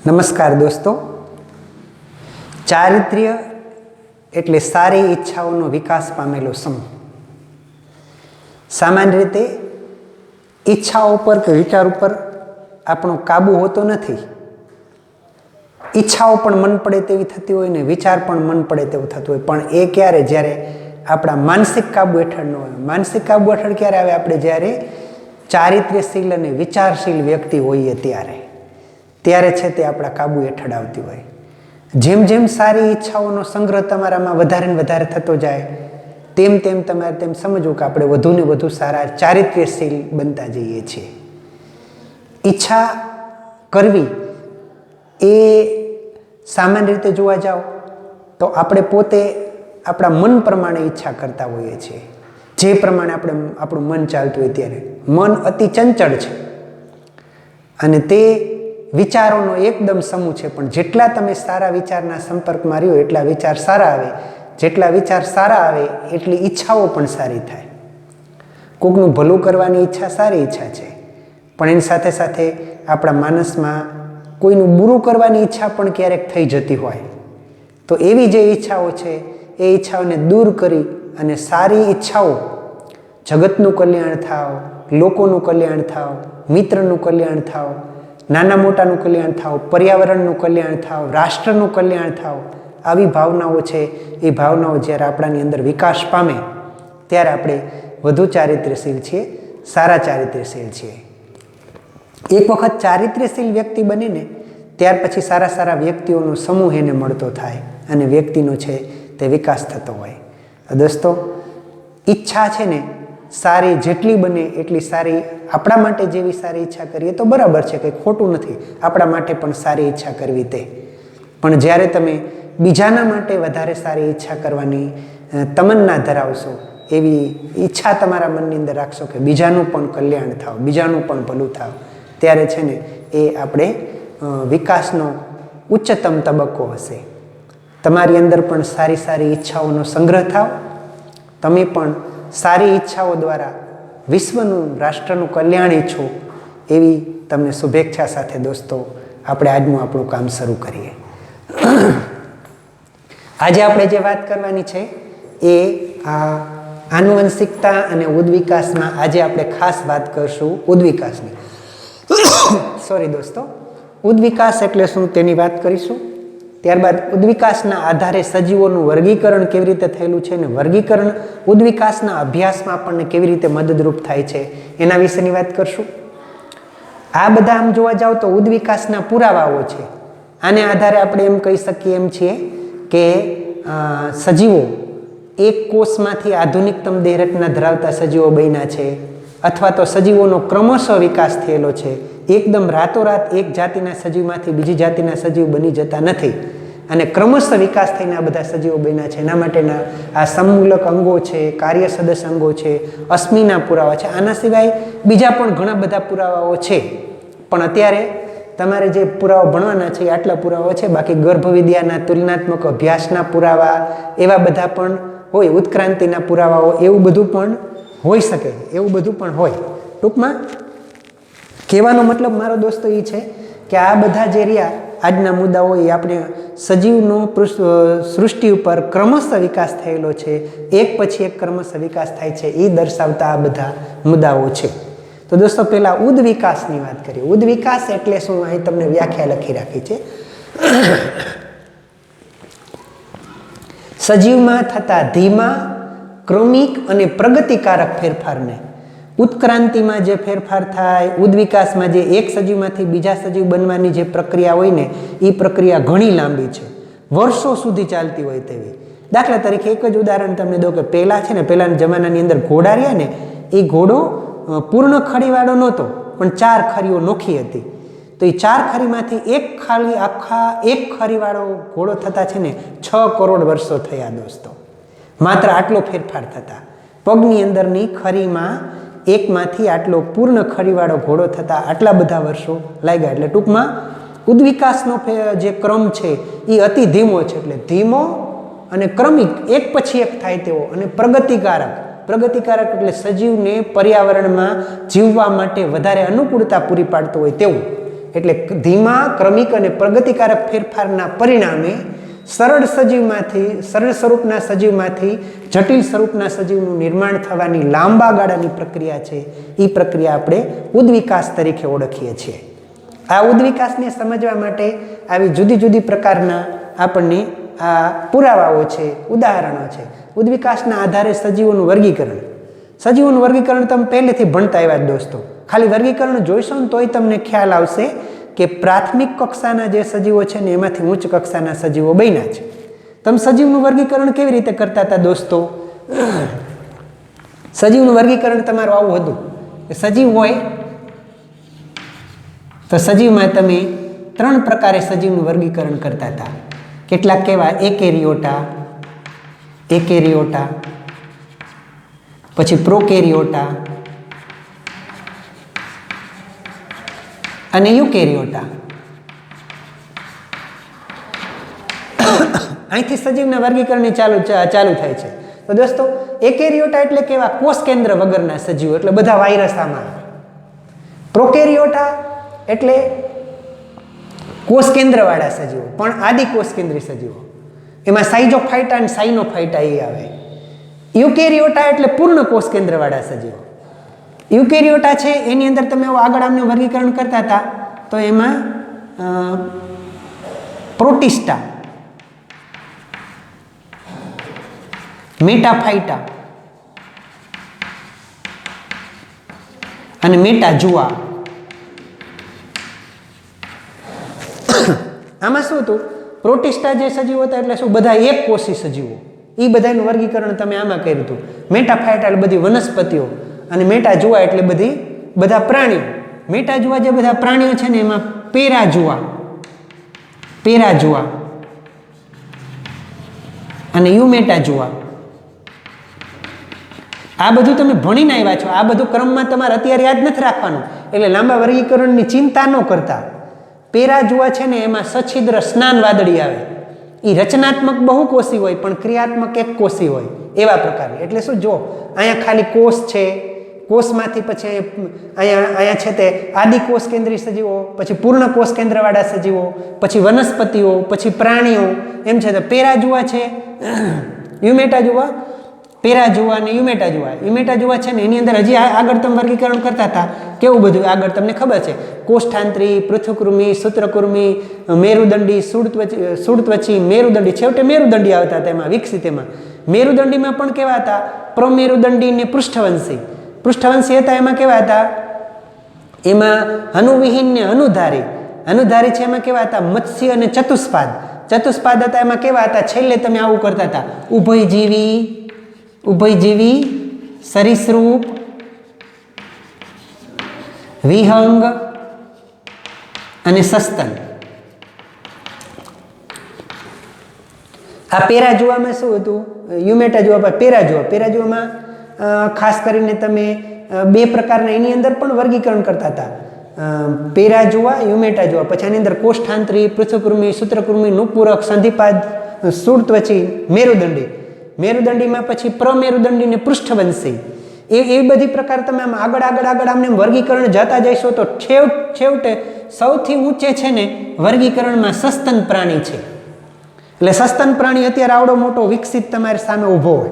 નમસ્કાર દોસ્તો, ચારિત્ર્ય એટલે સારી ઈચ્છાઓનો વિકાસ પામેલો સમૂહ. સામાન્ય રીતે ઈચ્છાઓ પર કે વિચાર ઉપર આપણો કાબુ હોતો નથી. ઈચ્છાઓ પણ મન પડે તેવી થતી હોય ને વિચાર પણ મન પડે તેવું થતું હોય, પણ એ ક્યારે? જ્યારે આપણા માનસિક કાબુ હેઠળ ન હોય. માનસિક કાબુ હેઠળ ક્યારે આવે? આપણે જ્યારે ચારિત્ર્યશીલ અને વિચારશીલ વ્યક્તિ હોઈએ ત્યારે છે તે આપણા કાબુ હેઠળ આવતી હોય. જેમ જેમ સારી ઈચ્છાઓનો સંગ્રહ તમારામાં વધારે ને વધારે થતો જાય તેમ તેમ તમારે તેમ સમજવું કે આપણે વધુ ને વધુ સારા ચારિત્ર્યશીલ બનતા જઈએ છીએ. ઈચ્છા કરવી એ સામાન્ય રીતે જોવા જાઓ તો આપણે પોતે આપણા મન પ્રમાણે ઈચ્છા કરતા હોઈએ છીએ. જે પ્રમાણે આપણું મન ચાલતું હોય ત્યારે. મન અતિ ચંચળ છે અને તે વિચારોનો એકદમ સમૂહ છે, પણ જેટલા તમે સારા વિચારના સંપર્કમાં રહ્યો એટલા વિચાર સારા આવે. જેટલા વિચાર સારા આવે એટલી ઈચ્છાઓ પણ સારી થાય. કોકનું ભલું કરવાની ઈચ્છા સારી ઈચ્છા છે, પણ એની સાથે સાથે આપણા માનસમાં કોઈનું બુરું કરવાની ઈચ્છા પણ ક્યારેક થઈ જતી હોય. તો એવી જે ઈચ્છાઓ છે એ ઈચ્છાઓને દૂર કરી અને સારી ઈચ્છાઓ, જગતનું કલ્યાણ થાવ, લોકોનું કલ્યાણ થાવ, મિત્રનું કલ્યાણ થાવ, નાના મોટાનું કલ્યાણ થાવ, પર્યાવરણનું કલ્યાણ થાવ, રાષ્ટ્રનું કલ્યાણ થાવ, આવી ભાવનાઓ છે એ ભાવનાઓ જ્યારે આપણાની અંદર વિકાસ પામે ત્યારે આપણે વધુ ચારિત્ર્યશીલ છીએ, સારા ચારિત્ર્યશીલ છીએ. એક વખત ચારિત્ર્યશીલ વ્યક્તિ બનીને ત્યાર પછી સારા સારા વ્યક્તિઓનો સમૂહ એને મળતો થાય અને વ્યક્તિનો છે તે વિકાસ થતો હોય. દોસ્તો, ઈચ્છા છે ને સારી જેટલી બને એટલી સારી. આપણા માટે જેવી સારી ઈચ્છા કરીએ તો બરાબર છે, કંઈ ખોટું નથી. આપણા માટે પણ સારી ઈચ્છા કરવી તે. પણ જ્યારે તમે બીજાના માટે વધારે સારી ઈચ્છા કરવાની તમન્ના ધરાવશો, એવી ઈચ્છા તમારા મનની અંદર રાખશો કે બીજાનું પણ કલ્યાણ થાવ, બીજાનું પણ ભલું થાવ, ત્યારે છે ને એ આપણે વિકાસનો ઉચ્ચતમ તબક્કો હશે. તમારી અંદર પણ સારી સારી ઈચ્છાઓનો સંગ્રહ થાવ. તમે પણ સારી ઈચ્છાઓ દ્વારા વિશ્વનું, રાષ્ટ્રનું કલ્યાણ ઈચ્છો. એવી તમને શુભેચ્છા સાથે દોસ્તો આપણે આજનું આપણું કામ શરૂ કરીએ. આજે આપણે જે વાત કરવાની છે એ આનુવંશિકતા અને ઉદ્વિકાસમાં આજે આપણે ખાસ વાત કરશું ઉદ્વિકાસની. સોરી દોસ્તો, ઉદ્વિકાસ એટલે શું તેની વાત કરીશું. ત્યારબાદ ઉદ્વિકાસના આધારે સજીવોનું વર્ગીકરણ કેવી રીતે થયેલું છે અને વર્ગીકરણ ઉદ્વિકાસના અભ્યાસમાં આપણને કેવી રીતે મદદરૂપ થાય છે એના વિશેની વાત કરશું. આ બધા આમ જોવા જાવ તો ઉદ્વિકાસના પુરાવાઓ છે. આને આધારે આપણે એમ કહી શકીએ એમ છીએ કે સજીવો એક કોષમાંથી આધુનિકતમ દેહ રચના ધરાવતા સજીવો બન્યા છે, અથવા તો સજીવોનો ક્રમશઃ વિકાસ થયેલો છે. એકદમ રાતોરાત એક જાતિના સજીવમાંથી બીજી જાતિના સજીવ બની જતા નથી અને ક્રમશઃ વિકાસ થઈને આ બધા સજીવો બન્યા છે. એના માટેના આ સમમૂલક અંગો છે, કાર્ય સદસ્ય અંગો છે, અશ્મિના પુરાવા છે. આના સિવાય બીજા પણ ઘણા બધા પુરાવાઓ છે, પણ અત્યારે તમારે જે પુરાવા ભણવાના છે એ આટલા પુરાવા છે. બાકી ગર્ભવિદ્યાના તુલનાત્મક અભ્યાસના પુરાવા એવા બધા પણ હોય, ઉત્ક્રાંતિના પુરાવાઓ એવું બધું પણ હોઈ શકે, એવું બધું પણ હોય. ટૂંકમાં કહેવાનો મતલબ મારો દોસ્તો એ છે કે આ બધા જે રહ્યા આજના મુદ્દાઓ એ આપણે સજીવનો સૃષ્ટિ ઉપર ક્રમશઃ વિકાસ થયેલો છે, એક પછી એક ક્રમશઃ વિકાસ થાય છે, એ દર્શાવતા આ બધા મુદ્દાઓ છે. તો દોસ્તો પહેલાં ઉદ્વિકાસની વાત કરીએ. ઉદ્વિકાસ એટલે શું? અહીં તમને વ્યાખ્યા લખી રાખી છે. સજીવમાં થતા ધીમા, ક્રમિક અને પ્રગતિકારક ફેરફારને ઉત્ક્રાંતિમાં જે ફેરફાર થાય, ઉદ્વિકાસમાં જે એક સજીવમાંથી બીજા સજીવ બનવાની જે પ્રક્રિયા હોય ને એ પ્રક્રિયા ઘણી લાંબી છે, વર્ષો સુધી ચાલતી હોય તેવી. દાખલા તરીકે એક જ ઉદાહરણ તમને દો કે પહેલાં છે ને, પહેલાંના જમાનાની અંદર ઘોડા રહ્યા ને, એ ઘોડો પૂર્ણ ખડીવાળો નહોતો, પણ 4 ખરીઓ નોખી હતી. તો એ 4 ખરીમાંથી એક ખરીવાળો ઘોડો થતા છે ને 6 કરોડ વર્ષો થયા દોસ્તો. માત્ર આટલો ફેરફાર થતા. પગની અંદરની ખરીમાં એકમાંથી આટલો પૂર્ણ ખરીવાળો ઘોડો થતા આટલા બધા વર્ષો લાગ્યા. એટલે ટૂંકમાં ઉદ્વિકાસનો જે ક્રમ છે એ અતિ ધીમો છે. એટલે ધીમો અને ક્રમિક, એક પછી એક થાય તેવો, અને પ્રગતિકારક. પ્રગતિકારક એટલે સજીવને પર્યાવરણમાં જીવવા માટે વધારે અનુકૂળતા પૂરી પાડતો હોય તેવું. એટલે ધીમા, ક્રમિક અને પ્રગતિકારક ફેરફારના પરિણામે સરળ સ્વરૂપના સજીવમાંથી જટિલ સ્વરૂપના સજીવનું નિર્માણ થવાની લાંબા ગાળાની પ્રક્રિયા છે. એ પ્રક્રિયા આપણે ઉદ્વિકાસ તરીકે ઓળખીએ છીએ. આ ઉદ્વિકાસને સમજવા માટે આવી જુદી જુદી પ્રકારના આપણને આ પુરાવાઓ છે, ઉદાહરણો છે. ઉદ્વિકાસના આધારે સજીવોનું વર્ગીકરણ તમે પહેલેથી ભણતા આવ્યા દોસ્તો. ખાલી વર્ગીકરણ જોઈશો ને તોય તમને ખ્યાલ આવશે કે પ્રાથમિક કક્ષાના જે સજીવો છે ને એમાંથી ઉચ્ચ કક્ષાના સજીવો બન્યા છે. તમે સજીવનું વર્ગીકરણ કેવી રીતે કરતા હતા દોસ્તો? સજીવનું વર્ગીકરણ તમારું આવું હતું કે સજીવ હોય તો સજીવમાં તમે 3 પ્રકારે સજીવનું વર્ગીકરણ કરતા હતા. કેટલાક કેવા? એકેરિયોટા, પછી પ્રોકેરિયોટા અને યુકેરિયોટા. અહીંથી સજીવના વર્ગીકરણની ચાલુ થાય છે. તો દોસ્તો એકેરિયોટા એટલે કેવા? કોષ કેન્દ્ર વગરના સજીવો, એટલે બધા વાયરસ આમાં. પ્રોકેરિયોટા એટલે કોષ કેન્દ્રવાળા સજીવો, પણ આદિ કોષ કેન્દ્રી સજીવો. એમાં સાઇઝોફાઇટા અને સાઇનોફાઇટા એ આવે. યુકેરિયોટા એટલે પૂર્ણ કોષ કેન્દ્રવાળા સજીવો. યુકેરિયોટા છે એની અંદર તમે આગળ આમને વર્ગીકરણ કરતા હતા તો એમાં પ્રોટિસ્ટા, મેટાફાઇટા અને મેટાજુઆ. આમાં શું હતું? પ્રોટિસ્ટા જે સજીવો હતા એટલે શું? બધા એક કોષી સજીવો. એ બધાનું વર્ગીકરણ તમે આમાં કર્યું હતું. મેટાફાઇટા એટલે બધી વનસ્પતિઓ અને મેટાજુઆ એટલે બધા પ્રાણીઓ. મેટાજુઆ જે બધા પ્રાણીઓ છે ને એમાં પેરાજુઆ અને યુમેટાજુઆ. આ બધું તમે ભણીને આવ્યા છો. આ બધું ક્રમમાં તમારે અત્યારે યાદ નથી રાખવાનું, એટલે લાંબા વર્ગીકરણની ચિંતા ન કરતા. પેરાજુઆ છે ને એમાં સછિદ્ર સ્નાન વાદળી આવે. એ રચનાત્મક બહુકોષી હોય પણ ક્રિયાત્મક એક કોષી હોય, એવા પ્રકારની. એટલે શું? જો અહીંયા ખાલી કોષ છે, કોષમાંથી પછી અહીંયા છે તે આદિ કોષ કેન્દ્રી સજીવો, પછી પૂર્ણ કોષ કેન્દ્રવાળા સજીવો, પછી વનસ્પતિઓ, પછી પ્રાણીઓ, એમ છે. તો પેરાજુઆ છે, યુમેટાજુઆ, પેરાજુઆ અને યુમેટાજુઆ છે ને એની અંદર હજી આગળ તમે વર્ગીકરણ કરતા હતા. કેવું બધું આગળ તમને ખબર છે? કોષ્ઠાંત્રી, પૃથુકૃમિ, સૂત્રકૃમિ, મેરુદંડી, સુડત્વચી, મેરુદંડી. છેવટે મેરુદંડી આવતા હતા એમાં વિકસિત. એમાં મેરુદંડીમાં પણ કેવા હતા? પ્રમેરુદંડી ને પૃષ્ઠવંશી હતા. એમાં કેવા હતા? એમાં હનુવિહીન ને અનુધારી છે એમાં કેવા હતા? મત્સ્ય અને ચતુષ્પાદ હતા. એમાં કેવા હતા? છેલ્લે તમે આવું કરતા હતા: ઉભયજીવી, સરીસૃપ, વિહંગ અને સસ્તન. આ પેરાજુઆમાં શું હતું? યુમેટાજુઆ, પેરાજુઆમાં ખાસ કરીને તમે 2 પ્રકારના એની અંદર પણ વર્ગીકરણ કરતા હતા. પેરાજુઆ, યુમેટાજુઆ. પછી આની અંદર કોષ્ઠાંત્રી, પૃથુકૃમિ, સૂત્રકૃમિ, નુપૂરક, સંધિપાદ, સુડત્વચી, મેરુદંડીમાં પછી પ્રમેરુદંડી ને પૃષ્ઠવંશી. એવી બધી પ્રકાર તમે આમ આગળ આમને વર્ગીકરણ જતા જઈશો તો છેવટે સૌથી ઊંચે છે ને વર્ગીકરણમાં સસ્તન પ્રાણી છે. એટલે સસ્તન પ્રાણી અત્યારે આવડો મોટો વિકસિત તમારી સામે ઊભો હોય,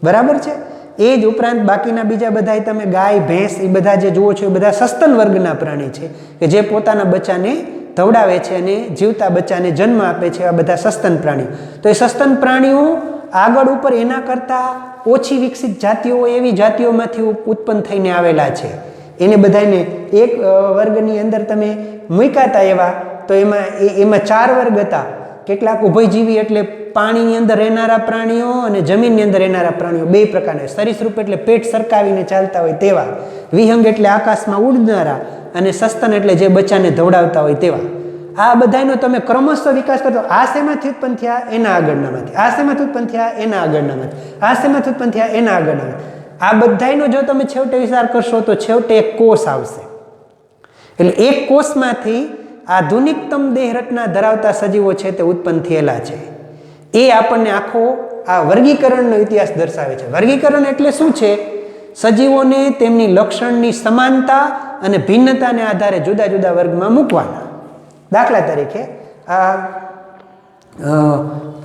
બરાબર છે. એ જ ઉપરાંત બાકીના બીજા બધા તમે ગાય, ભેંસ એ બધા જે જુઓ છો એ બધા સસ્તન વર્ગના પ્રાણી છે કે જે પોતાના બચ્ચાને ધવડાવે છે અને જીવતા બચ્ચાને જન્મ આપે છે. આ બધા સસ્તન પ્રાણીઓ. તો એ સસ્તન પ્રાણીઓ આગળ ઉપર એના કરતાં ઓછી વિકસિત જાતિઓ એવી જાતિઓમાંથી ઉત્પન્ન થઈને આવેલા છે. એને બધાને એક વર્ગની અંદર તમે મૂક્યા હતા એવા, તો એમાં 4 વર્ગ હતા. કેટલાક ઉભયજીવી એટલે પાણીની અંદર રહેનારા પ્રાણીઓ અને જમીનની અંદર રહેનારા પ્રાણીઓ, 2 પ્રકારના. સરીસૃપ એટલે પેટ સરકાવીને ચાલતા હોય તેવા, વિહંગ એટલે આકાશમાં ઉડનારા, અને સસ્તન એટલે જે બચ્ચાને ધવડાવતા હોય તેવા. આ બધાનો તમે ક્રમશઃ વિકાસ કરતો. આ શેમાંથી ઉત્પન્ન થયા? એના આગળનામાંથી. આ શેમાંથી ઉત્પન્ન થયા? એના આગળનામાંથી. આ શેમાંથી ઉત્પન્ન થયા? એના આગળનામાંથી. આ બધાનો જો તમે છેવટે વિચાર કરશો તો છેવટે એક કોષ આવશે. એટલે એક કોષમાંથી આધુનિકતમ દેહ રચના ધરાવતા સજીવો છે તે ઉત્પન્ન થયેલા છે. એ આપણને આખો આ વર્ગીકરણનો ઇતિહાસ દર્શાવે છે. વર્ગીકરણ એટલે શું છે? સજીવોને તેમની લક્ષણની સમાનતા અને ભિન્નતાને આધારે જુદા જુદા વર્ગમાં મૂકવાના. દાખલા તરીકે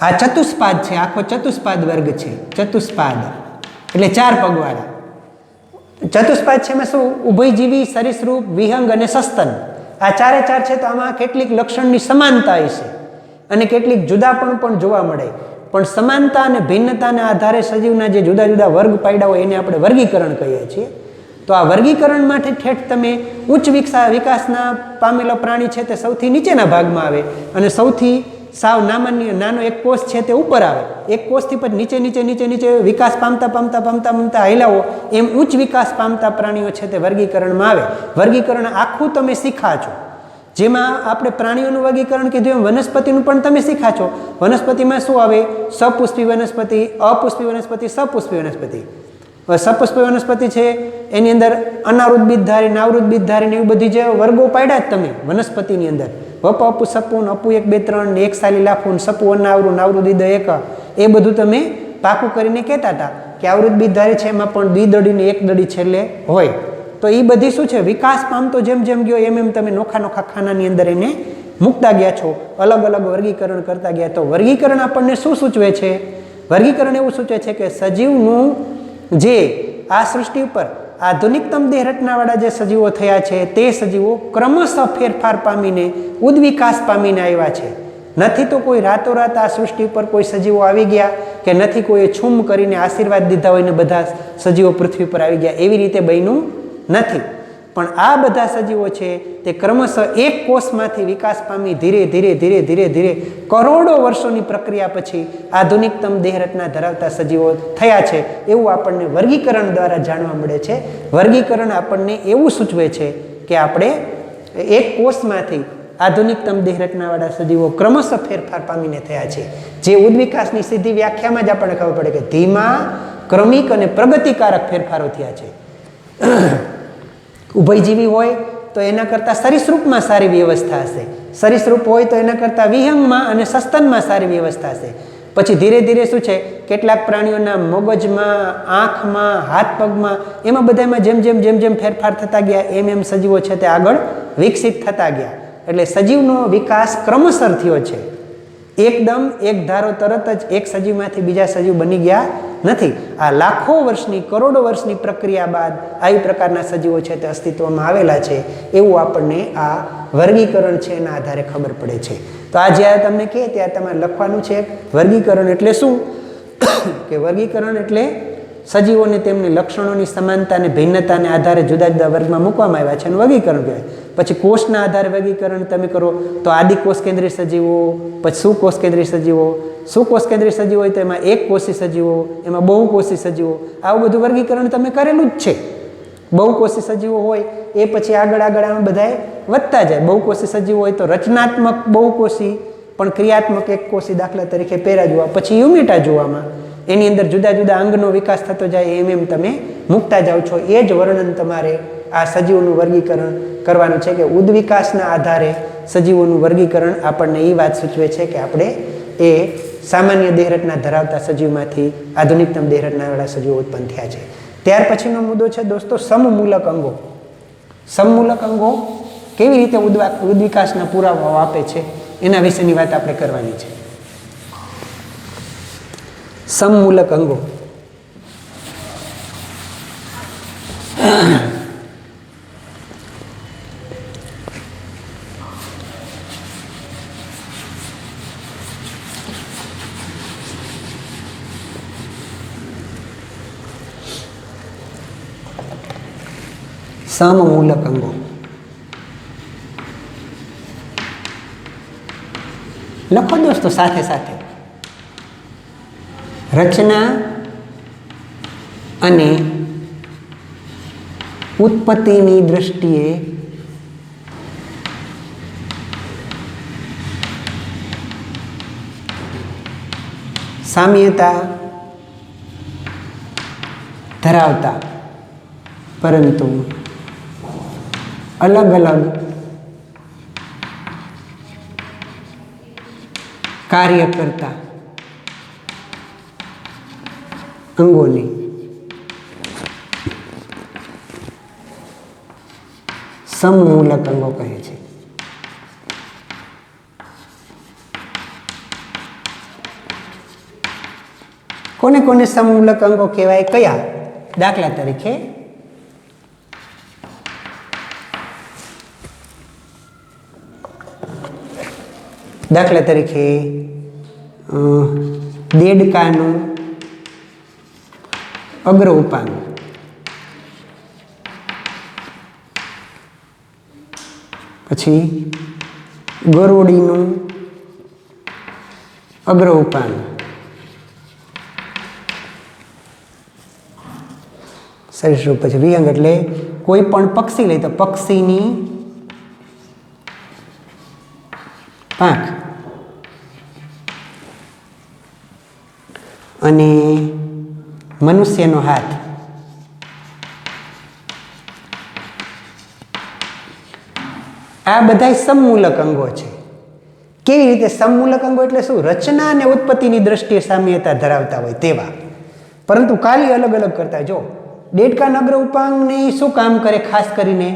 આ ચતુષ્પાદ છે, આખો ચતુષ્પાદ વર્ગ છે. ચતુષ્પાદ એટલે 4 પગવાળા. ચતુષ્પાદ છે એમાં શું? ઉભયજીવી, સરીસૃપ, વિહંગ અને સસ્તન. આ 4 છે. તો આમાં કેટલીક લક્ષણની સમાનતા હશે અને કેટલીક જુદાપણું પણ જોવા મળે. પણ સમાનતા અને ભિન્નતાના આધારે સજીવના જે જુદા જુદા વર્ગ પાડ્યા હોય એને આપણે વર્ગીકરણ કહીએ છીએ. તો આ વર્ગીકરણ માટે ઠેઠ તમે ઉચ્ચ વિકાસના પામેલો પ્રાણી છે તે સૌથી નીચેના ભાગમાં આવે અને સૌથી સાવ નાનો એક કોષ છે તે ઉપર આવે. એક કોષથી પછી નીચે નીચે નીચે નીચે વિકાસ પામતા હિલાવો એમ ઉચ્ચ વિકાસ પામતા પ્રાણીઓ છે તે વર્ગીકરણમાં આવે. વર્ગીકરણ આખું તમે શીખા છો. જેમાં આપણે પ્રાણીઓનું વર્ગીકરણ કીધું એમ વનસ્પતિનું પણ તમે શીખા છો. વનસ્પતિમાં શું આવે? સપુષ્પી વનસ્પતિ, અપુષ્પી વનસ્પતિ, સપુષ્પી વનસ્પતિ. સપુષ્પી વનસ્પતિ છે એની અંદર અનાવૃત બીજધારી, નાવૃત બીજધારી એવી બધી જે વર્ગો પાડ્યા જ તમે વનસ્પતિની અંદર. વપ, અપુ, સપૂન, અપુ 1, 2, 3 ને 1 સાલી લાફૂન, સપુ અનાવૃત, નાવૃત બીજ 1, એ બધું તમે પાકું કરીને કહેતા હતા કે આવૃત બીજધારી છે એમાં પણ દ્વિદળી ને 1 દળી છેલ્લે હોય. તો એ બધી શું છે? વિકાસ પામતો જેમ જેમ ગયો એમ તમે નોખા ખાનાની અંદર એને મૂકતા ગયા છો, અલગ અલગ વર્ગીકરણ કરતા ગયા. તો વર્ગીકરણ આપણને શું સૂચવે છે? વર્ગીકરણ એવું સૂચવે છે કે સજીવનું જે આ સૃષ્ટિ ઉપર આધુનિકતમ દેહ રચનાવાળા જે સજીવો થયા છે તે સજીવો ક્રમશઃ ફેરફાર પામીને ઉદ્વિકાસ પામીને આવ્યા છે. નથી તો કોઈ રાતોરાત આ સૃષ્ટિ ઉપર કોઈ સજીવો આવી ગયા કે નથી કોઈએ છૂમ કરીને આશીર્વાદ દીધા હોય ને બધા સજીવો પૃથ્વી પર આવી ગયા, એવી રીતે બન્યું નથી. પણ આ બધા સજીવો છે તે ક્રમશઃ એક કોષમાંથી વિકાસ પામી ધીરે ધીરે ધીરે ધીરે ધીરે કરોડો વર્ષોની પ્રક્રિયા પછી આધુનિકતમ દેહ રચના ધરાવતા સજીવો થયા છે એવું આપણને વર્ગીકરણ દ્વારા જાણવા મળે છે. વર્ગીકરણ આપણને એવું સૂચવે છે કે આપણે એક કોષમાંથી આધુનિકતમ દેહ રચનાવાળા સજીવો ક્રમશઃ ફેરફાર પામીને થયા છે. જે ઉદ્વિકાસની સીધી વ્યાખ્યામાં જ આપણને ખબર પડે કે ધીમા, ક્રમિક અને પ્રગતિકારક ફેરફારો થયા છે. ઉભયજીવી હોય તો એના કરતાં સરીસૃપમાં સારી વ્યવસ્થા હશે, સરીસૃપ હોય તો એના કરતાં વિહંગમાં અને સસ્તનમાં સારી વ્યવસ્થા હશે. પછી ધીરે ધીરે શું છે, કેટલાક પ્રાણીઓના મગજમાં, આંખમાં, હાથ પગમાં, એમાં બધામાં જેમ જેમ જેમ જેમ ફેરફાર થતા ગયા એમ એમ સજીવો છે તે આગળ વિકસિત થતા ગયા. એટલે સજીવનો વિકાસ ક્રમશઃ થયો છે. એકદમ એક ધારો તરત જ એક સજીવમાંથી બીજા સજીવ બની ગયા નથી. આ લાખો વર્ષની, કરોડો વર્ષની પ્રક્રિયા બાદ આવી પ્રકારના સજીવો છે તે અસ્તિત્વમાં આવેલા છે એવું આપણને આ વર્ગીકરણ છે એના આધારે ખબર પડે છે. તો આ જ્યારે તમને કહે ત્યારે તમારે લખવાનું છે વર્ગીકરણ એટલે શું? કે વર્ગીકરણ એટલે સજીવોને તેમની લક્ષણોની સમાનતા અને ભિન્નતાને આધારે જુદા જુદા વર્ગમાં મૂકવામાં આવ્યા છે અને વર્ગીકરણ કહેવાય. પછી કોષના આધારે વર્ગીકરણ તમે કરો તો આદિ કોષ કેન્દ્રીય સજીવો, પછી સુકોષ કેન્દ્રીય સજીવો. સુકોષ કેન્દ્રીય સજીવો હોય તો એમાં એક કોષી સજીવો, એમાં બહુકોષી સજીવો, આવું બધું વર્ગીકરણ તમે કરેલું જ છે. બહુકોષી સજીવો હોય એ પછી આગળ આગળ આમ બધાએ વધતા જાય. બહુકોષી સજીવો હોય તો રચનાત્મક બહુકોષી પણ ક્રિયાત્મક એક કોષી, દાખલા તરીકે પેરા જોવા, પછી યુમિટા જોવામાં એની અંદર જુદા જુદા અંગનો વિકાસ થતો જાય એમ એમ તમે મૂકતા જાઓ છો. એ જ વર્ણન તમારે આ સજીવોનું વર્ગીકરણ કરવાનું છે કે ઉદ્વિકાસના આધારે સજીવોનું વર્ગીકરણ આપણને એ વાત સૂચવે છે કે આપણે એ સામાન્ય દેહરચના ધરાવતા સજીવમાંથી આધુનિકતમ દેહરચનાવાળા સજીવો ઉત્પન્ન થયા છે. ત્યાર પછીનો મુદ્દો છે દોસ્તો સમમૂલક અંગો. સમમૂલક અંગો કેવી રીતે ઉદ્વિકાસના પુરાવાઓ આપે છે એના વિશેની વાત આપણે કરવાની છે. સમમૂલક અંગો સમમૂલક અંગો લખો દોસ્તો સાથે સાથે. રચના અને ઉત્પત્તિની દૃષ્ટિએ સામ્યતા ધરાવતા પરંતુ અલગ અલગ કાર્ય કરતા સમમૂલક અંગો કહે છે. કોને કોને સમમૂલક અંગો કહેવાય? કયા? દાખલા તરીકે દેડકાનું અગ્ર ઉપાંગ, પછી ગરોડીનું અગ્ર ઉપાંગ, સરીસૃપ. પછી વિહંગ એટલે કોઈ પણ પક્ષી લે તો પક્ષીની પાંખ અને મનુષ્યનો હાથ. આ બધા સમમૂલક અંગો છે. કેવી રીતે સમમૂલક અંગો? એટલે શું? રચના અને ઉત્પત્તિની દ્રષ્ટિએ સામ્યતા ધરાવતા હોય તેવા, પરંતુ ખાલી અલગ અલગ કરતા. જો દેડકા નગ્ર ઉપાંગને શું કામ કરે? ખાસ કરીને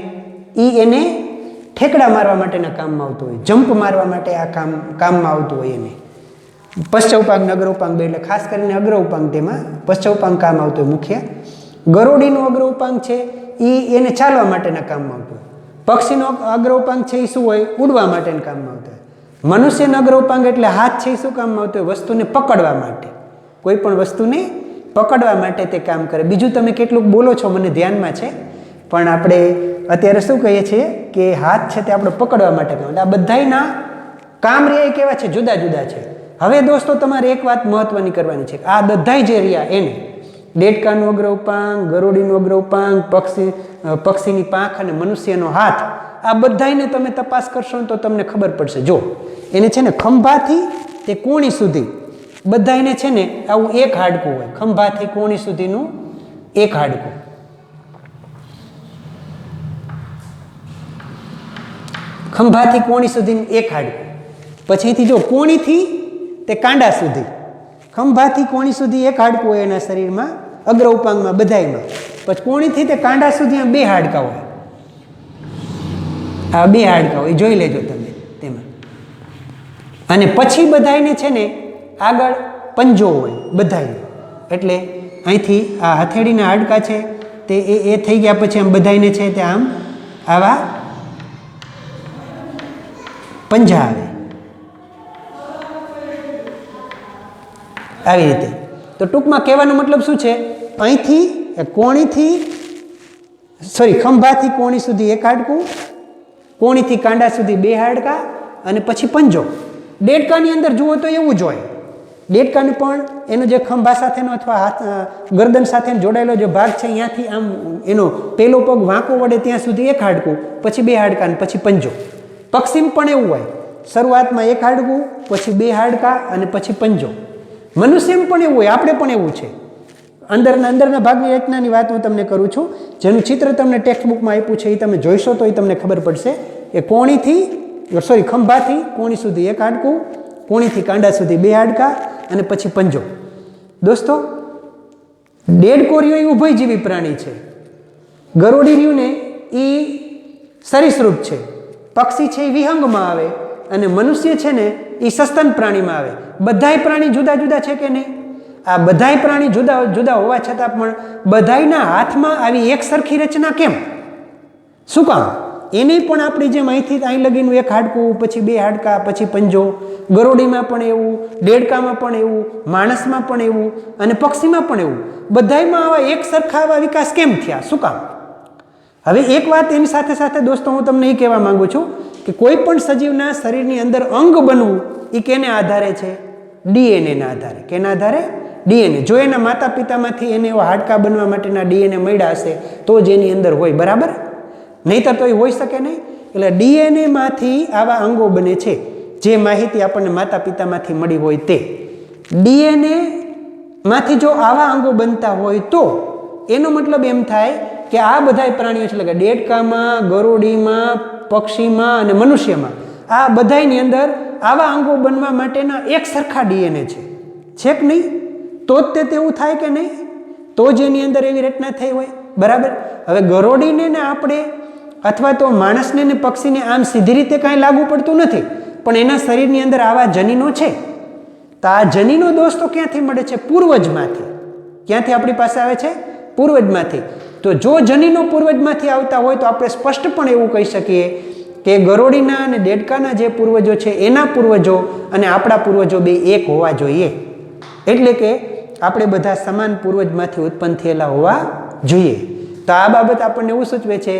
એને ઠેકડા મારવા માટેના કામમાં આવતું હોય, જમ્પ મારવા માટે આ કામમાં આવતું હોય. એને પશ્ચ ઉપાંગ અગ્ર ઉપાંગ બે, એટલે ખાસ કરીને અગ્ર ઉપાંગ તેમાં પશ્ચ ઉપાંગ કામ આવતું હોય મુખ્ય. ગરોડીનું અગ્ર ઉપાંગ છે એને ચાલવા માટેના કામમાં આવતું હોય. પક્ષીનો અગ્ર ઉપાંગ છે એ શું હોય? ઉડવા માટેના કામમાં આવતું હોય. મનુષ્યનો અગ્ર ઉપાંગ એટલે હાથ છે એ શું કામમાં આવતું હોય? વસ્તુને પકડવા માટે, કોઈ પણ વસ્તુને પકડવા માટે તે કામ કરે. બીજું તમે કેટલુંક બોલો છો મને ધ્યાનમાં છે, પણ આપણે અત્યારે શું કહીએ છીએ કે હાથ છે તે આપણે પકડવા માટે કામ. આ બધાના કામ રહ્યા કેવા છે? જુદા જુદા છે. હવે દોસ્તો તમારે એક વાત મહત્વની કરવાની છે. આ બધા જે રહ્યા એને દેડકાનું અગ્ર ઉપાંગ, ગરોડીનું અગ્ર ઉપાંગ, પક્ષીની પાંખ અને મનુષ્યનો હાથ, આ બધાને તમે તપાસ કરશો ને તો તમને ખબર પડશે. જો એને છે ને ખંભાથી તે કોણી સુધી બધાને છે ને આવું એક હાડકું હોય. ખંભાથી કોણી સુધીનું એક હાડકું. ખંભાથી કોણી સુધીનું એક હાડકું. પછીથી જો કોણીથી તે કાંડા સુધી, ખંભાથી કોણી સુધી એક હાડકું હોય એના શરીરમાં, અગ્ર ઉપાંગમાં બધાયમાં. પછી કોણીથી તે કાંડા સુધી આ બે હાડકા હોય. આ બે હાડકા હોય, જોઈ લેજો તમે તેમાં. અને પછી બધાયને છે ને આગળ પંજો હોય બધાયને. એટલે અહીંથી આ હથેળીના હાડકા છે તે એ થઈ ગયા પછી આમ બધાયને છે તે આમ આવા પંજા આવે આવી રીતે. તો ટૂંકમાં કહેવાનો મતલબ શું છે? અહીંથી ખંભાથી કોણી સુધી એક હાડકું, કોણીથી કાંડા સુધી બે હાડકા અને પછી પંજો. દેડકાની અંદર જુઓ તો એવું જ હોય. દેડકાને પણ એનો જે ખંભા સાથેનો અથવા હાથ ગરદન સાથે જોડાયેલો જે ભાગ છે અહીંયાથી આમ એનો પેલો પગ વાંકો વડે ત્યાં સુધી એક હાડકું, પછી બે હાડકા અને પછી પંજો. પક્ષીમાં પણ એવું હોય, શરૂઆતમાં એક હાડકું, પછી બે હાડકા અને પછી પંજો. મનુષ્યમાં પણ એવું હોય, આપણે પણ એવું છે. અંદરના ભાગની રચનાની વાત હું તમને કરું છું, જેનું ચિત્ર તમને ટેક્સ્ટ બુકમાં આપ્યું છે. એ તમે જોઈશો તો એ તમને ખબર પડશે. એ ખંભાથી કોણી સુધી એક હાડકું, કોણીથી કાંડા સુધી બે હાડકા અને પછી પંજો. દોસ્તો, દેડકોરીઓ એ ઉભયજીવી પ્રાણી છે. ગરોડી રહ્યું ને એ સરીસૃપ છે. પક્ષી છે એ વિહંગમાં આવે અને મનુષ્ય છે ને એ સસ્તન પ્રાણીમાં આવે. બધાય પ્રાણી જુદા જુદા છે કે નહીં? આ બધાય પ્રાણી જુદા જુદા હોવા છતાં પણ બધાયના હાથમાં આવી એક સરખી રચના કેમ? શું કામ? એને પણ આપણી જેમ અહીંથી અહીં લગીનું એક હાડકું, પછી બે હાડકા, પછી પંજો. ગરોડીમાં પણ એવું, દેડકામાં પણ એવું, માણસમાં પણ એવું અને પક્ષીમાં પણ એવું. બધાયમાં આવા એક સરખા આવા વિકાસ કેમ થયા? શું કામ? હવે એક વાત એની સાથે સાથે દોસ્તો હું તમને એ કહેવા માંગુ છું કે કોઈ પણ સજીવના શરીરની અંદર અંગ બનવું એ કેને આધારે છે? ડીએનએના આધારે. કેના આધારે? ડીએનએ. જો એના માતા પિતામાંથી એને એવા હાડકા બનવા માટેના ડીએનએ મળ્યા હશે તો જ એની અંદર હોય, બરાબર? નહીંતર તો એ હોઈ શકે નહીં. એટલે ડીએનએમાંથી આવા અંગો બને છે, જે માહિતી આપણને માતા પિતામાંથી મળી હોય તે. ડીએનએમાંથી જો આવા અંગો બનતા હોય તો એનો મતલબ એમ થાય કે આ બધા પ્રાણીઓ છે, એટલે કે દેડકામાં, ગરોડીમાં, પક્ષીમાં અને મનુષ્યમાં, આ બધાની અંદર આવા અંગો બનવા માટેના એક સરખા ડીએનએ છે કે નહીં? તો જ તે તેવું થાય કે નહીં? તો જ એની અંદર એવી રચના થઈ હોય, બરાબર? હવે ગરોડીને ને આપણે અથવા તો માણસને ને પક્ષીને આમ સીધી રીતે કાંઈ લાગુ પડતું નથી, પણ એના શરીરની અંદર આવા જનીનો છે. તો આ જનીનો દોષ તો ક્યાંથી મળે છે? પૂર્વજમાંથી. ક્યાંથી આપણી પાસે આવે છે? પૂર્વજમાંથી. તો જો જનીનો પૂર્વજમાંથી આવતા હોય તો આપણે સ્પષ્ટપણે એવું કહી શકીએ કે ગરોળીના અને દેડકાના જે પૂર્વજો છે એના પૂર્વજો અને આપણા પૂર્વજો બે એક હોવા જોઈએ. એટલે કે આપણે બધા સમાન પૂર્વજમાંથી ઉત્પન્ન થયેલા હોવા જોઈએ. તો આ બાબત આપણને એવું સૂચવે છે,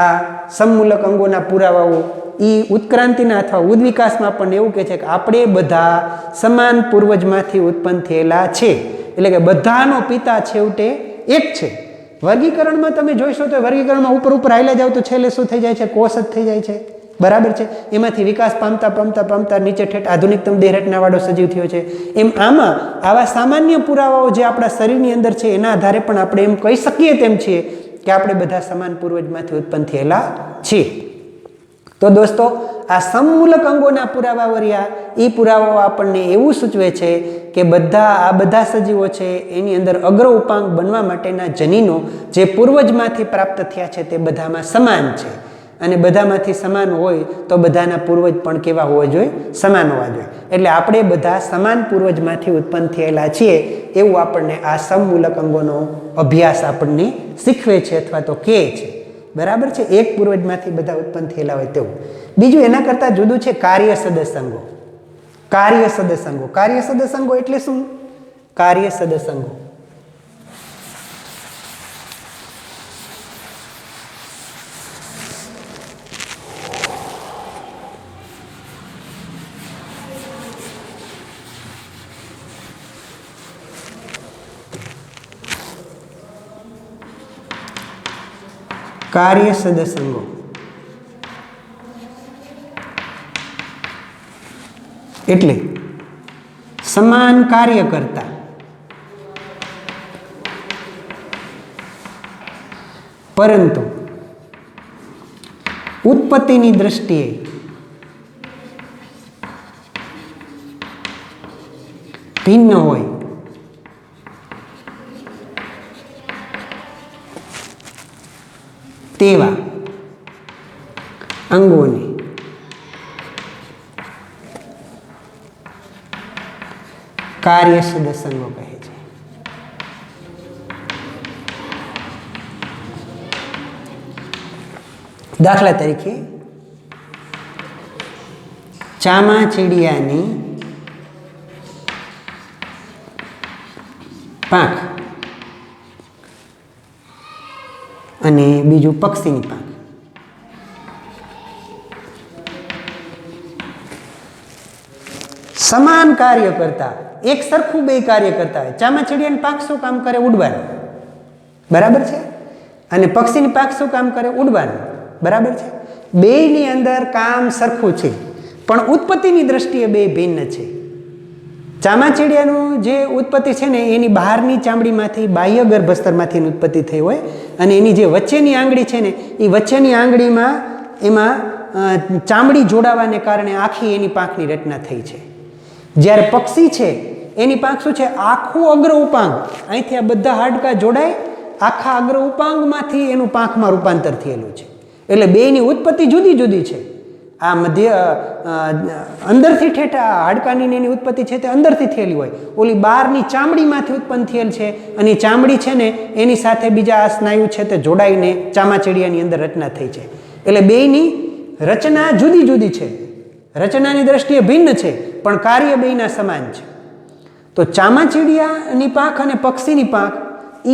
આ સમમૂલક અંગોના પુરાવાઓ એ ઉત્ક્રાંતિના અથવા ઉદ્વિકાસમાં આપણને એવું કહે છે કે આપણે બધા સમાન પૂર્વજમાંથી ઉત્પન્ન થયેલા છે. એટલે કે બધાનો પિતા છેવટે એક છે. વર્ગીકરણમાં તમે જોઈશો તો વર્ગીકરણમાં ઉપર ઉપર હાલ્યા જાવ તો છેલ્લે શું થઈ જાય છે? કોષ જ થઈ જાય છે. બરાબર છે. એમાંથી વિકાસ પામતા પામતા પામતા નીચે ઠેઠ આધુનિકતમ દેહ રચનાવાળો સજીવ થયો છે. એમ આમાં આવા સામાન્ય પુરાવાઓ જે આપણા શરીરની અંદર છે એના આધારે પણ આપણે એમ કહી શકીએ તેમ છીએ કે આપણે બધા સમાન પૂર્વજમાંથી ઉત્પન્ન થયેલા છીએ. તો દોસ્તો, આ સમમૂલક અંગોના પુરાવા વર્યા એ પુરાવાઓ આપણને એવું સૂચવે છે કે આ બધા સજીવો છે એની અંદર અગ્ર ઉપાંગ બનવા માટેના જનીનો જે પૂર્વજમાંથી પ્રાપ્ત થયા છે તે બધામાં સમાન છે. અને બધામાંથી સમાન હોય તો બધાના પૂર્વજ પણ કેવા હોવા જોઈએ? સમાન હોવા જોઈએ. એટલે આપણે બધા સમાન પૂર્વજમાંથી ઉત્પન્ન થયેલા છીએ એવું આપણને આ સમમૂલક અંગોનો અભ્યાસ આપણને શીખવે છે અથવા તો કહે છે. બરાબર છે. એક પૂર્વજમાંથી બધા ઉત્પન્ન થયેલા હોય તેવું. બીજું એના કરતાં જુદું છે કાર્ય સદસંગો. કાર્ય સદસંગો. કાર્ય સદસંગો એટલે શું? કાર્ય સદસંગો કાર્ય સદસંગો એટલે સમાન કાર્ય કરતા પરંતુ ઉત્પત્તિની દ્રષ્ટિએ ભિન્ન હોય તેવા અંગોને કાર્ય સદસંગો કહે છે. દાખલા તરીકે ચામાચીડિયાની પાંખ અને બીજું પક્ષીની પાંખ. સમાન કાર્ય કરતા, એક સરખું બે કાર્ય કરતા હોય. ચામાચીડિયાની પાંખ શું કામ કરે? ઉડવાનું. બરાબર છે. અને પક્ષીની પાંખ શું કામ કરે? ઉડવાનું. બરાબર છે. બેયની અંદર કામ સરખું છે પણ ઉત્પત્તિની દ્રષ્ટિએ બે ભિન્ન છે. ચામાચીડિયાનું જે ઉત્પત્તિ છે ને એની બહારની ચામડીમાંથી બાહ્ય ગર્ભસ્તરમાંથી ઉત્પત્તિ થઈ હોય અને એની જે વચ્ચેની આંગળી છે ને એ વચ્ચેની આંગળીમાં એમાં ચામડી જોડાવાને કારણે આખી એની પાંખની રચના થઈ છે. જ્યારે પક્ષી છે એની પાંખ શું છે? આખું અગ્ર ઉપાંગ, અહીંથી આ બધા હાડકા જોડાય આખા અગ્ર ઉપાંગમાંથી એનું પાંખમાં રૂપાંતર થયેલું છે. એટલે બેયની ઉત્પત્તિ જુદી જુદી છે. આ મધ્ય અંદરથી ઠેઠ હાડકાની એની ઉત્પત્તિ છે તે અંદરથી થયેલી હોય, ઓલી બહારની ચામડીમાંથી ઉત્પન્ન થયેલ છે અને ચામડી છે ને એની સાથે બીજા આ સ્નાયુ છે તે જોડાઈને ચામાચીડિયાની અંદર રચના થઈ છે. એટલે બેયની રચના જુદી જુદી છે, રચનાની દ્રષ્ટિએ ભિન્ન છે પણ કાર્ય બેયના સમાન છે. તો ચામાચીડિયાની પાંખ અને પક્ષીની પાંખ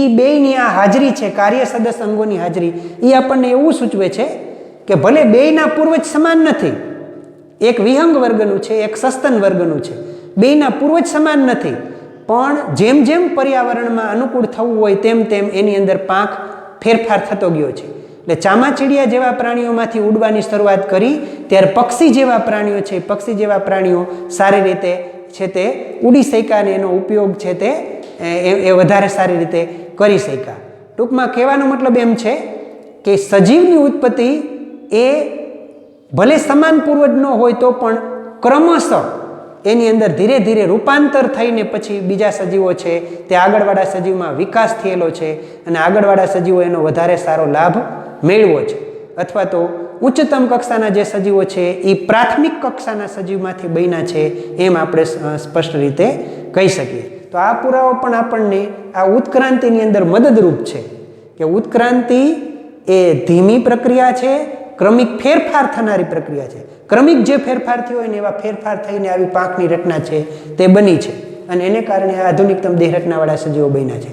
એ બેયની આ હાજરી છે, કાર્ય સદસ અંગોની હાજરી, એ આપણને એવું સૂચવે છે કે ભલે બેયના પૂર્વજ સમાન નથી, એક વિહંગ વર્ગનું છે એક સસ્તન વર્ગનું છે, બેયના પૂર્વજ સમાન નથી પણ જેમ જેમ પર્યાવરણમાં અનુકૂળ થવું હોય તેમ તેમ એની અંદર પાંખ ફેરફાર થતો ગયો છે. એટલે ચામાચીડિયા જેવા પ્રાણીઓમાંથી ઉડવાની શરૂઆત કરી ત્યારે પક્ષી જેવા પ્રાણીઓ છે, પક્ષી જેવા પ્રાણીઓ સારી રીતે છે તે ઉડી શક્યા અને એનો ઉપયોગ છે તે એ વધારે સારી રીતે કરી શક્યા. ટૂંકમાં કહેવાનો મતલબ એમ છે કે સજીવની ઉત્પત્તિ એ ભલે સમાન પૂર્વજ ન હોય તો પણ ક્રમશઃ એની અંદર ધીરે ધીરે રૂપાંતર થઈને પછી બીજા સજીવો છે તે આગળવાળા સજીવમાં વિકાસ થયેલો છે અને આગળવાળા સજીવો એનો વધારે સારો લાભ મેળવ્યો છે. અથવા તો ઉચ્ચતમ કક્ષાના જે સજીવો છે એ પ્રાથમિક કક્ષાના સજીવમાંથી બન્યા છે એમ આપણે સ્પષ્ટ રીતે કહી શકીએ. તો આ પુરાવો પણ આપણને આ ઉત્ક્રાંતિની અંદર મદદરૂપ છે કે ઉત્ક્રાંતિ એ ધીમી પ્રક્રિયા છે, ક્રમિક ફેરફાર થનારી પ્રક્રિયા છે. ક્રમિક જે ફેરફાર થયો હોય ને એવા ફેરફાર થઈને આવી પાંખની રચના છે તે બની છે અને એને કારણે આધુનિકતમ દેહ રચનાવાળા સજીવો બન્યા છે.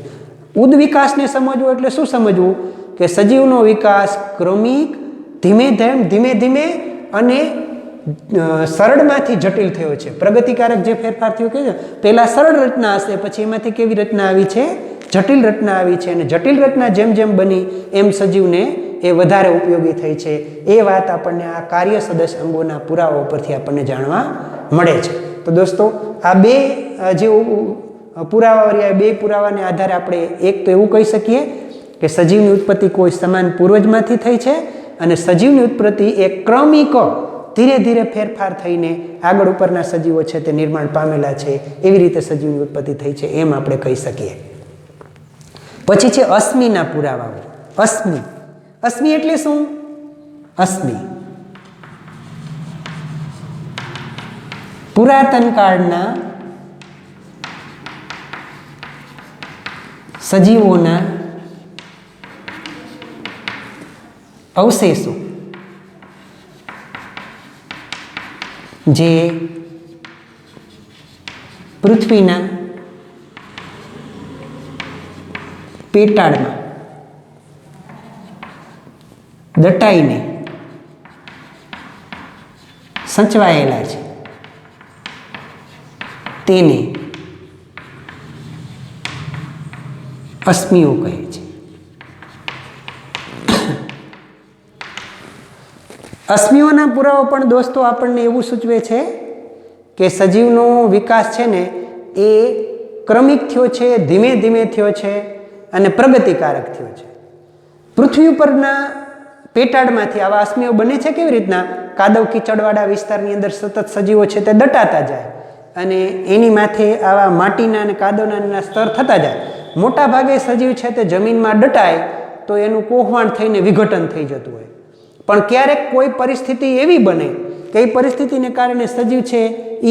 ઉદ્વિકાસને સમજવું એટલે શું સમજવું કે સજીવનો વિકાસ ક્રમિક ધીમે ધીમે અને સરળમાંથી જટિલ થયો છે. પ્રગતિકારક જે ફેરફાર થયો કે પહેલાં સરળ રચના હશે, પછી એમાંથી કેવી રચના આવી છે? જટિલ રચના આવી છે. અને જટિલ રચના જેમ જેમ બની એમ સજીવને એ વધારે ઉપયોગી થઈ છે. એ વાત આપણને આ કાર્ય સદસ્ય અંગોના પુરાવા પરથી આપણને જાણવા મળે છે. તો દોસ્તો આ બે જે પુરાવા બે પુરાવાને આધારે આપણે એક તો એવું કહી શકીએ કે સજીવની ઉત્પત્તિ કોઈ સમાન પૂર્વજમાંથી થઈ છે અને સજીવની ઉત્પત્તિ એ ક્રમિક ધીરે ધીરે ફેરફાર થઈને આગળ ઉપરના સજીવો છે તે નિર્માણ પામેલા છે. એવી રીતે સજીવની ઉત્પત્તિ થઈ છે એમ આપણે કહી શકીએ. પછી છે અશ્મિના પુરાવાઓ. અશ્મિ એટલે શું? અશ્મિ પુરાતન કાળના સજીવોના અવશેષો જે પૃથ્વીના પેટાળમાં દટાઈને સચવાયેલા છે તેને અશ્મિઓ કહે છે. અશ્મિઓના પુરાવો પણ દોસ્તો આપણને એવું સૂચવે છે કે સજીવનો વિકાસ છે ને એ ક્રમિક થયો છે, ધીમે ધીમે થયો છે અને પ્રગતિકારક થયો છે. પૃથ્વી ઉપરના પેટાળમાંથી આવા અશ્મિઓ બને છે કેવી રીતના? કાદવ કીચડવાળા વિસ્તારની અંદર સતત સજીવો છે તે દટાતા જાય અને એની માથે આવા માટીના અને કાદવના સ્તર થતા જાય. મોટા ભાગે સજીવ છે તે જમીનમાં દટાય તો એનું કોહવાણ થઈને વિઘટન થઈ જતું હોય. પણ ક્યારેક કોઈ પરિસ્થિતિ એવી બને કે એ પરિસ્થિતિને કારણે સજીવ છે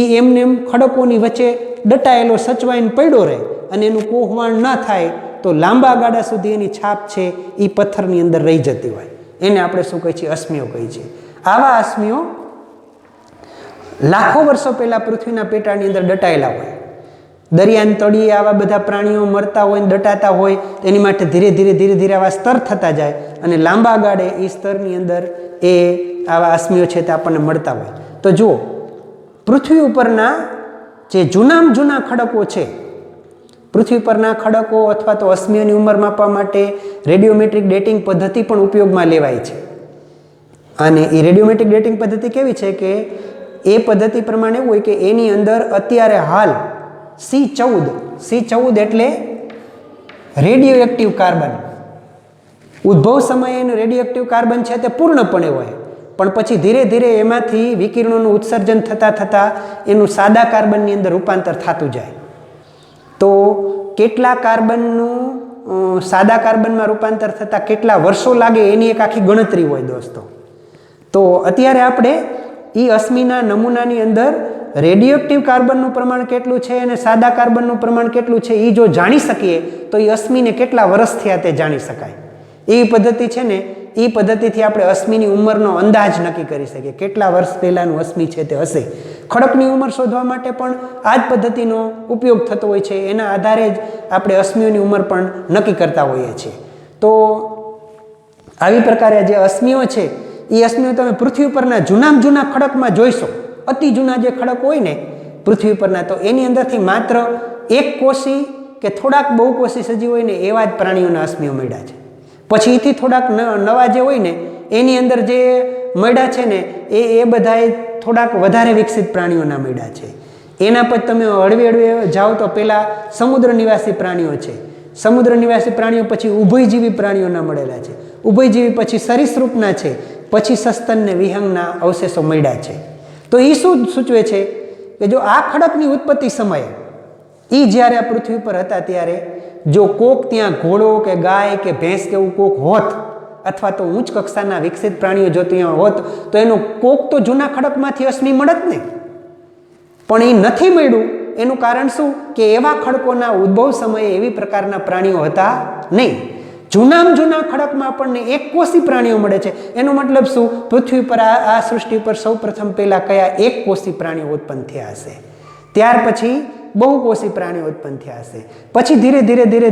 એ એમને એમ ખડકોની વચ્ચે દટાયેલો સચવાઈને પડ્યો રહે અને એનું કોહવાણ ન થાય તો લાંબા ગાળા સુધી એની છાપ છે એ પથ્થરની અંદર રહી જતી હોય. એને આપણે શું કહીએ છીએ? અશ્મિઓ કહીએ છીએ. આવા અશ્મિઓ લાખો વર્ષો પહેલાં પૃથ્વીના પેટાળની અંદર દટાયેલા હોય. દરિયાના તળિયે આવા બધા પ્રાણીઓ મરતા હોય, દટાતા હોય, તેની માટે ધીરે ધીરે આવા સ્તર થતા જાય અને લાંબા ગાળે એ સ્તરની અંદર એ આવા અશ્મિઓ છે તે આપણને મળતા હોય. તો જુઓ, પૃથ્વી ઉપરના જે જૂના ખડકો છે, પૃથ્વી પરના ખડકો અથવા તો અશ્મિઓની ઉંમર માપવા માટે રેડિયોમેટ્રિક ડેટિંગ પદ્ધતિ પણ ઉપયોગમાં લેવાય છે. અને એ રેડિયોમેટ્રિક ડેટિંગ પદ્ધતિ કેવી છે કે એ પદ્ધતિ પ્રમાણે એવું હોય કે એની અંદર અત્યારે હાલ C14 એટલે રેડિયો એક્ટિવ કાર્બન, ઉદ્ભવ સમયે એનું રેડિયો એક્ટિવ કાર્બન છે તે પૂર્ણપણે હોય, પણ પછી ધીરે ધીરે એમાંથી વિકિરણોનું ઉત્સર્જન થતાં એનું સાદા કાર્બનની અંદર રૂપાંતર થતું જાય. તો કેટલા કાર્બનનું સાદા કાર્બનમાં રૂપાંતર થતાં કેટલા વર્ષો લાગે એની એક આખી ગણતરી હોય દોસ્તો. તો અત્યારે આપણે એ અશ્મિના નમૂનાની અંદર રેડિયોએક્ટિવ કાર્બનનું પ્રમાણ કેટલું છે અને સાદા કાર્બનનું પ્રમાણ કેટલું છે એ જો જાણી શકીએ તો એ અશ્મિને કેટલા વર્ષ થયા તે જાણી શકાય. એવી પદ્ધતિ છે ને, એ પદ્ધતિથી આપણે અશ્મિની ઉંમરનો અંદાજ નક્કી કરી શકીએ, કેટલા વર્ષ પહેલાંનું અશ્મિ છે તે હશે. ખડકની ઉંમર શોધવા માટે પણ આ જ પદ્ધતિનો ઉપયોગ થતો હોય છે. એના આધારે જ આપણે અશ્મિઓની ઉંમર પણ નક્કી કરતા હોઈએ છીએ. તો આવી પ્રકારે જે અશ્મિઓ છે એ અશ્મિઓ તમે પૃથ્વી પરના જૂના ખડકમાં જોઈશો. અતિ જૂના જે ખડક હોય ને પૃથ્વી પરના, તો એની અંદરથી માત્ર એક કોષી કે થોડાક બહુકોષી સજીવ હોય ને એવા જ પ્રાણીઓના અશ્મિઓ મળ્યા છે. પછી એથી થોડાક નવા જે હોય ને એની અંદર જે મળ્યા છે ને એ બધાએ થોડાક વધારે વિકસિત પ્રાણીઓના મળ્યા છે. એના પછી તમે હળવે જાઓ તો પહેલાં સમુદ્ર નિવાસી પ્રાણીઓ છે. સમુદ્ર નિવાસી પ્રાણીઓ પછી ઉભયજીવી પ્રાણીઓના મળેલા છે. ઉભયજીવી પછી સરીસૃપના છે. પછી સસ્તન ને વિહંગના અવશેષો મળ્યા છે. તો એ શું સૂચવે છે કે જો આ ખડકની ઉત્પત્તિ સમયે એ જ્યારે આ પૃથ્વી પર હતા ત્યારે જો કોક ત્યાં ઘોડો કે ગાય કે ભેંસ કે એવું કોક હોત અથવા તો ઉચ્ચ કક્ષાના વિકસિત પ્રાણીઓ જો ત્યાં હોત તો એનું કોક તો જૂના ખડકમાંથી અશ્મિ મળત ને, પણ એ નથી મળ્યું. એનું કારણ શું કે એવા ખડકોના ઉદ્ભવ સમયે એવી પ્રકારના પ્રાણીઓ હતા નહીં. જૂના ખડકમાં આપણને એક કોષી પ્રાણીઓ મળે છે. એનો મતલબ શું? પૃથ્વી પર આ સૃષ્ટિ પર સૌ પ્રથમ પહેલા કયા એક કોષી પ્રાણીઓ ઉત્પન્ન થયા હશે, ત્યાર પછી બહુકોષી પ્રાણીઓ ઉત્પન્ન થયા હશે, પછી ધીરે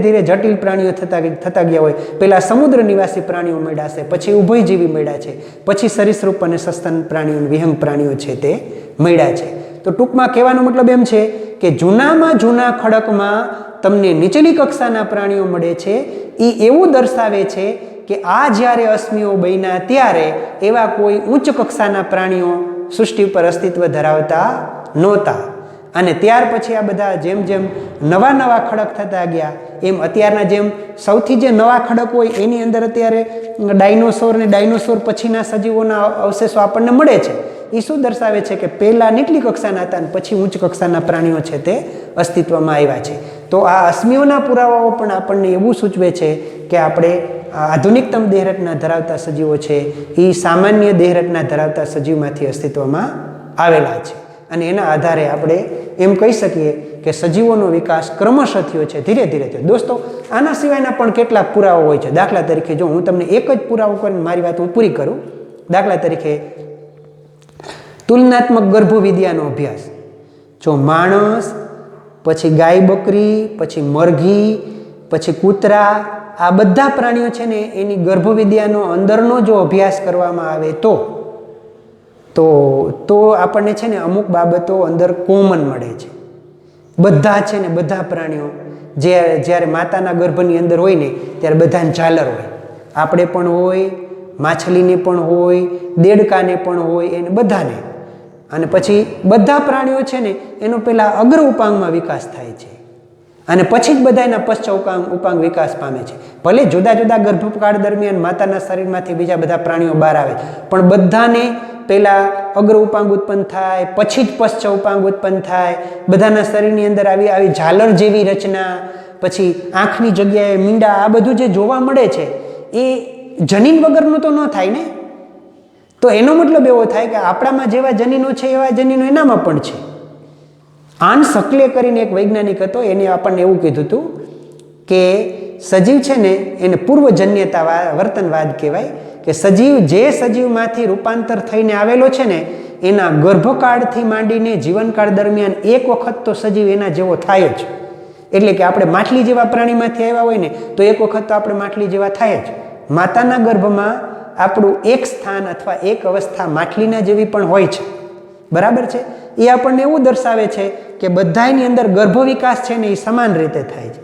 ધીરે જટિલ પ્રાણીઓ થતા ગયા હોય. પહેલા સમુદ્ર નિવાસી પ્રાણીઓ મળ્યા છે, પછી ઉભયજીવી મળ્યા છે, પછી સરીસૃપ અને સસ્તન પ્રાણીઓ વિહંગ પ્રાણીઓ છે તે મળ્યા છે. તો ટૂંકમાં કહેવાનો મતલબ એમ છે કે જૂના ખડકમાં તમને નીચલી કક્ષાના પ્રાણીઓ મળે છે. એ એવું દર્શાવે છે કે આ જ્યારે અશ્મિઓ બન્યા ત્યારે એવા કોઈ ઉચ્ચ કક્ષાના પ્રાણીઓ સૃષ્ટિ પર અસ્તિત્વ ધરાવતા નહોતા. અને ત્યાર પછી આ બધા જેમ નવા ખડક થતા ગયા એમ અત્યારના જેમ સૌથી જે નવા ખડક હોય એની અંદર અત્યારે ડાયનોસોર ને ડાયનોસોર પછીના સજીવોના અવશેષો આપણને મળે છે. એ શું દર્શાવે છે કે પહેલાં નીચલી કક્ષાના હતા અને પછી ઉચ્ચ કક્ષાના પ્રાણીઓ છે તે અસ્તિત્વમાં આવ્યા છે. તો આ અશ્મિઓના પુરાવાઓ પણ આપણને એવું સૂચવે છે કે આપણે આધુનિકતમ દેહરચના ધરાવતા સજીવો છે એ સામાન્ય દેહરચના ધરાવતા સજીવમાંથી અસ્તિત્વમાં આવેલા છે. અને એના આધારે આપણે એમ કહી શકીએ કે સજીવોનો વિકાસ ક્રમશઃ થયો છે, ધીરે થયો. દોસ્તો, આના સિવાયના પણ કેટલાક પુરાવા હોય છે. દાખલા તરીકે જો હું તમને એક જ પુરાવો કરીને મારી વાત હું પૂરી કરું. દાખલા તરીકે તુલનાત્મક ગર્ભવિદ્યાનો અભ્યાસ. જો માણસ, પછી ગાય બકરી, પછી મરઘી, પછી કૂતરા, આ બધા પ્રાણીઓ છે ને એની ગર્ભવિદ્યાનો અંદરનો જો અભ્યાસ કરવામાં આવે તો આપણને છે ને અમુક બાબતો અંદર કોમન મળે છે. બધા છે ને બધા પ્રાણીઓ જ્યારે માતાના ગર્ભની અંદર હોય ને ત્યારે બધાને ઝાલર હોય. આપણે પણ હોય, માછલીને પણ હોય, દેડકાને પણ હોય, એને બધાને. અને પછી બધા પ્રાણીઓ છે ને એનો પહેલાં અગ્ર ઉપાંગમાં વિકાસ થાય છે અને પછી જ બધા એના પશ્ચ ઉપાંગ વિકાસ પામે છે. ભલે જુદા ગર્ભકાળ દરમિયાન માતાના શરીરમાંથી બીજા બધા પ્રાણીઓ બહાર આવે, પણ બધાને પહેલાં અગ્ર ઉપાંગ ઉત્પન્ન થાય, પછી જ પશ્ચ ઉપાંગ ઉત્પન્ન થાય. બધાના શરીરની અંદર આવી ઝાલર જેવી રચના, પછી આંખની જગ્યાએ મીંડા, આ બધું જે જોવા મળે છે એ જનીન વગરનું તો ન થાય ને. તો એનો મતલબ એવો થાય કે આપણામાં જેવા જનીનો છે એવા જનીનો એનામાં પણ છે. આન સકલે કરીને એક વૈજ્ઞાનિક હતો, એને આપણને એવું કીધું હતું કે સજીવ છે ને એને પૂર્વજન્યતા વર્તનવાદ કહેવાય. કે જે સજીવમાંથી રૂપાંતર થઈને આવેલો છે ને એના ગર્ભકાળથી માંડીને જીવનકાળ દરમિયાન એક વખત તો સજીવ એના જેવો થાય જ. એટલે કે આપણે માછલી જેવા પ્રાણીમાંથી આવ્યા હોય ને તો એક વખત તો આપણે માછલી જેવા થાય જ. માતાના ગર્ભમાં આપણું એક સ્થાન અથવા એક અવસ્થા માછલીના જેવી પણ હોય છે. બરાબર છે? એ આપણને એવું દર્શાવે છે કે બધાની અંદર ગર્ભ વિકાસ છે ને એ સમાન રીતે થાય છે.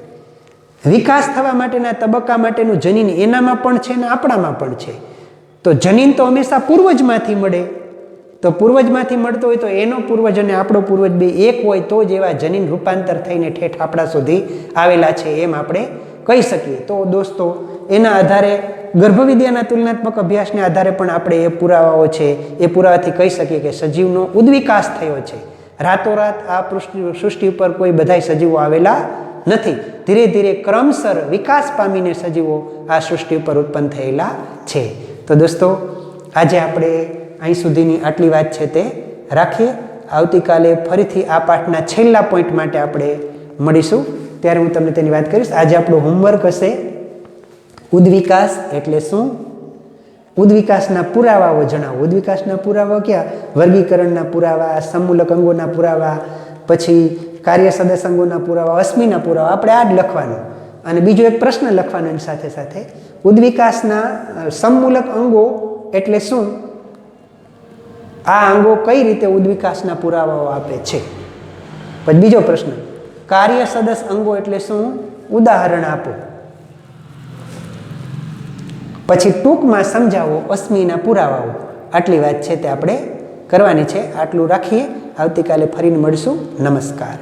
વિકાસ થવા માટેના તબક્કા માટેનું જનીન એનામાં પણ છે ને આપણામાં પણ છે. તો જનીન તો હંમેશા પૂર્વજમાંથી મળે. તો પૂર્વજમાંથી મળતો હોય તો એનો પૂર્વજ અને આપણો પૂર્વજ બે એક હોય તો જ એવા જનીન રૂપાંતર થઈને ઠેઠ આપણા સુધી આવેલા છે એમ આપણે કહી શકીએ. તો દોસ્તો, એના આધારે ગર્ભવિદ્યાના તુલનાત્મક અભ્યાસને આધારે પણ આપણે એ પુરાવાઓ છે એ પુરાવાથી કહી શકીએ કે સજીવનો ઉદ્વિકાસ થયો છે. રાતોરાત આ સૃષ્ટિ ઉપર કોઈ બધાય સજીવો આવેલા નથી. ધીરે ક્રમશર વિકાસ પામીને સજીવો આ સૃષ્ટિ ઉપર ઉત્પન્ન થયેલા છે. તો દોસ્તો, આજે આપણે અહીં સુધીની આટલી વાત છે તે રાખીએ. આવતીકાલે ફરીથી આ પાઠના છેલ્લા પોઈન્ટ માટે આપણે મળીશું, ત્યારે હું તમને તેની વાત કરીશ. આજે આપણો હોમવર્ક હશે ઉદ્વિકાસ એટલે શું, ઉદ્વિકાસના પુરાવાઓ જણાવો. ઉદ્વિકાસના પુરાવા ક્યાં? વર્ગીકરણના પુરાવા, સમમૂલક અંગોના પુરાવા, પછી કાર્ય સદસ્ય અંગોના પુરાવા, અશ્મિના પુરાવા. આપણે આ જ લખવાનું અને બીજો એક પ્રશ્ન લખવાનો એની સાથે ઉદ્વિકાસના સમમૂલક અંગો એટલે શું, આ અંગો કઈ રીતે ઉદ્વિકાસના પુરાવાઓ આપે છે. પછી બીજો પ્રશ્ન, કાર્ય સદસ્ય અંગો એટલે શું, ઉદાહરણ આપો. પછી ટૂંકમાં સમજાવો અશ્મિના પુરાવાઓ. આટલી વાત છે તે આપણે કરવાની છે. આટલું રાખીએ. આવતીકાલે ફરીને મળીશું. નમસ્કાર.